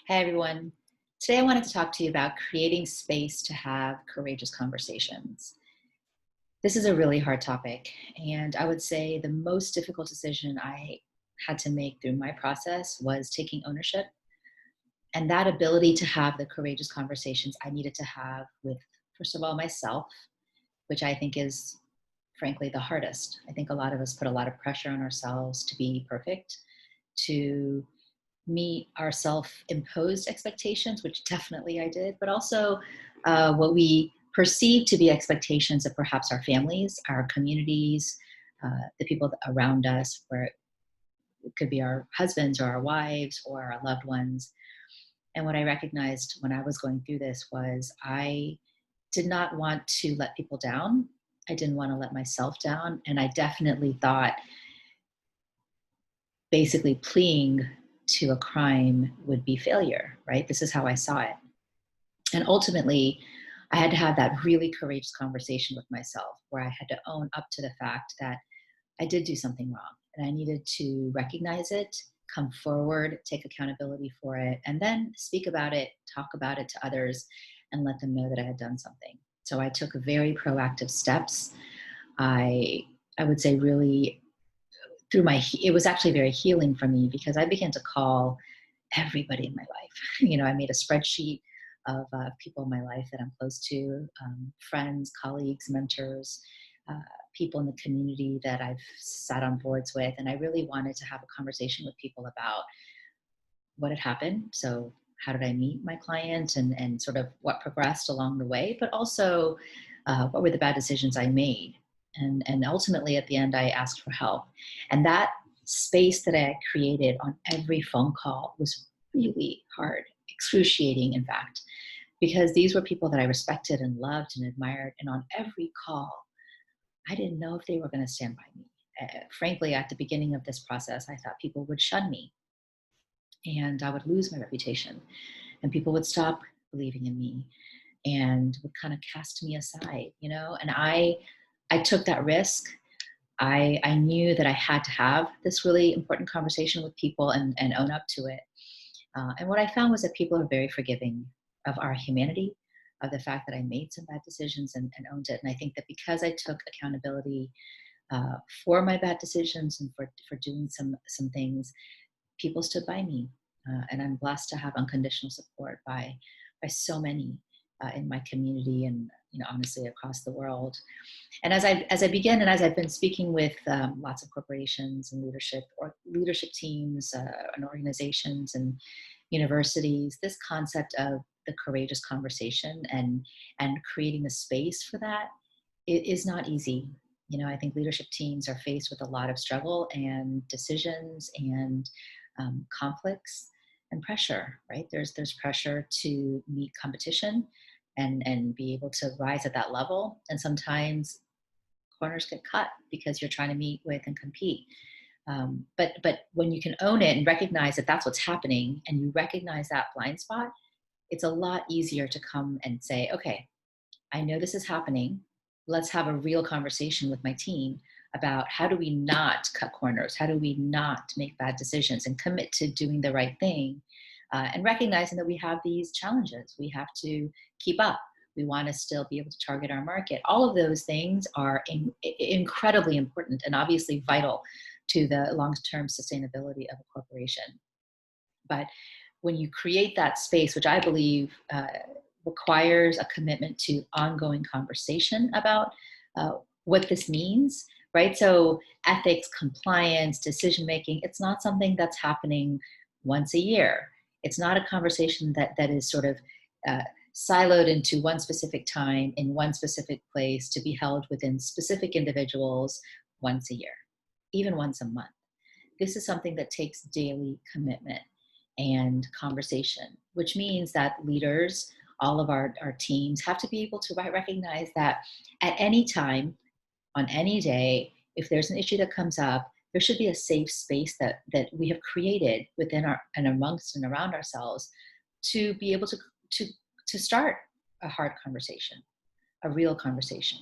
Hi, everyone. Today, I wanted to talk to you about creating space to have courageous conversations. This is a really hard topic, and I would say the most difficult decision I had to make through my process was taking ownership and that ability to have the courageous conversations I needed to have with, first of all, myself, which I think is frankly the hardest. I think a lot of us put a lot of pressure on ourselves to be perfect, to meet our self-imposed expectations, which definitely I did, but also what we perceive to be expectations of perhaps our families, our communities, the people around us, where it could be our husbands or our wives or our loved ones. And what I recognized when I was going through this was I did not want to let people down. I didn't want to let myself down. And I definitely thought basically pleading to a crime would be failure, right? This is how I saw it. And ultimately, I had to have that really courageous conversation with myself where I had to own up to the fact that I did do something wrong and I needed to recognize it, come forward, take accountability for it, and then speak about it, talk about it to others, and let them know that I had done something. So I took very proactive steps. I I would say really through it was actually very healing for me because I began to call everybody in my life. I made a spreadsheet of people in my life that I'm close to, friends, colleagues, mentors, uh, people in the community that I've sat on boards with. And I really wanted to have a conversation with people about what had happened. So, how did I meet my client and sort of what progressed along the way, but also what were the bad decisions I made? And ultimately, at the end, I asked for help. And that space that I created on every phone call was really hard, excruciating, in fact, because these were people that I respected and loved and admired. And on every call, I didn't know if they were going to stand by me. Frankly, at the beginning of this process, I thought people would shun me and I would lose my reputation and people would stop believing in me and would kind of cast me aside, and I took that risk. I knew that I had to have this really important conversation with people and own up to it. And what I found was that people are very forgiving of our humanity, of the fact that I made some bad decisions and owned it. And I think that because I took accountability for my bad decisions and for doing some things, people stood by me, and I'm blessed to have unconditional support by so many in my community and honestly across the world. And as I begin and as I've been speaking with lots of corporations and leadership teams and organizations and universities, this concept of the courageous conversation and creating the space for that, it is not easy. I think leadership teams are faced with a lot of struggle and decisions and conflicts and pressure, right? There's pressure to meet competition and be able to rise at that level. And sometimes corners get cut because you're trying to meet with and compete. But when you can own it and recognize that that's what's happening, and you recognize that blind spot, it's a lot easier to come and say, okay, I know this is happening. Let's have a real conversation with my team about how do we not cut corners? How do we not make bad decisions and commit to doing the right thing? And recognizing that we have these challenges. We have to keep up. We want to still be able to target our market. All of those things are incredibly important and obviously vital to the long term sustainability of a corporation. But when you create that space, which I believe requires a commitment to ongoing conversation about what this means, right? So, ethics, compliance, decision making, it's not something that's happening once a year. It's not a conversation that is sort of uh, siloed into one specific time in one specific place to be held within specific individuals once a year, even once a month. This is something that takes daily commitment and conversation, which means that leaders, all of our teams, have to be able to recognize that at any time, on any day, if there's an issue that comes up, there should be a safe space that we have created within our and amongst and around ourselves to be able to to start a hard conversation, a real conversation,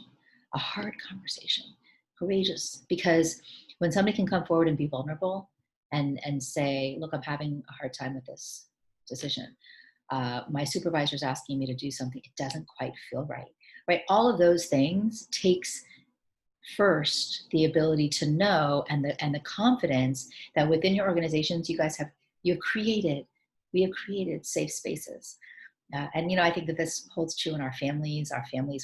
a hard conversation, courageous. Because when somebody can come forward and be vulnerable and say, look, I'm having a hard time with this. decision. My supervisor's asking me to do something, it doesn't quite feel right. Right? All of those things takes first the ability to know, and the confidence that within your organizations you guys have you've created we have created safe spaces. And I think that this holds true in our families.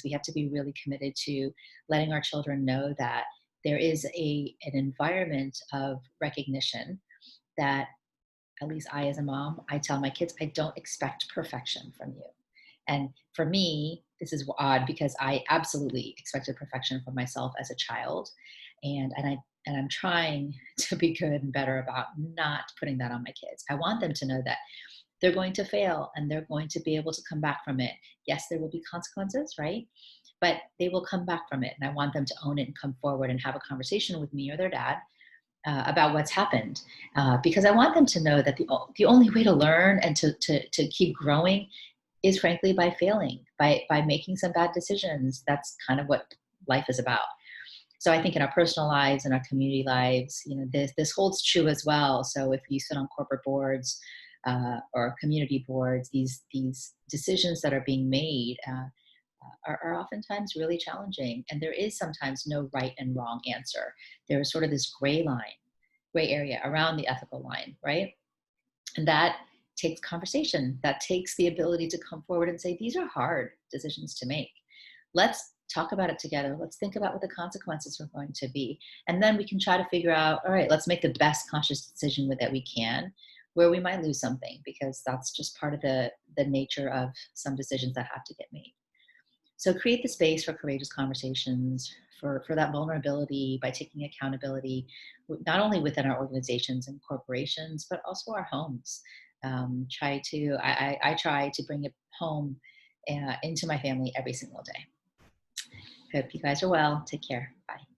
We have to be really committed to letting our children know that there is an environment of recognition that, at least I, as a mom, I tell my kids, I don't expect perfection from you. And for me, this is odd because I absolutely expected perfection from myself as a child. And I'm trying to be good and better about not putting that on my kids. I want them to know that they're going to fail and they're going to be able to come back from it. Yes, there will be consequences, right? But they will come back from it. And I want them to own it and come forward and have a conversation with me or their dad about what's happened, because I want them to know that the only way to learn and to keep growing is frankly by failing, by making some bad decisions. That's kind of what life is about. So I think in our personal lives and our community lives, this holds true as well. So if you sit on corporate boards or community boards, these decisions that are being made are oftentimes really challenging, and there is sometimes no right and wrong answer. There is sort of this gray area around the ethical line, right? And that takes conversation. That takes the ability to come forward and say, these are hard decisions to make. Let's talk about it together. Let's think about what the consequences are going to be. And then we can try to figure out, all right, let's make the best conscious decision with that we can, where we might lose something, because that's just part of the nature of some decisions that have to get made. So create the space for courageous conversations, for that vulnerability by taking accountability, not only within our organizations and corporations, but also our homes. I try to bring it home into my family every single day. Hope you guys are well. Take care. Bye.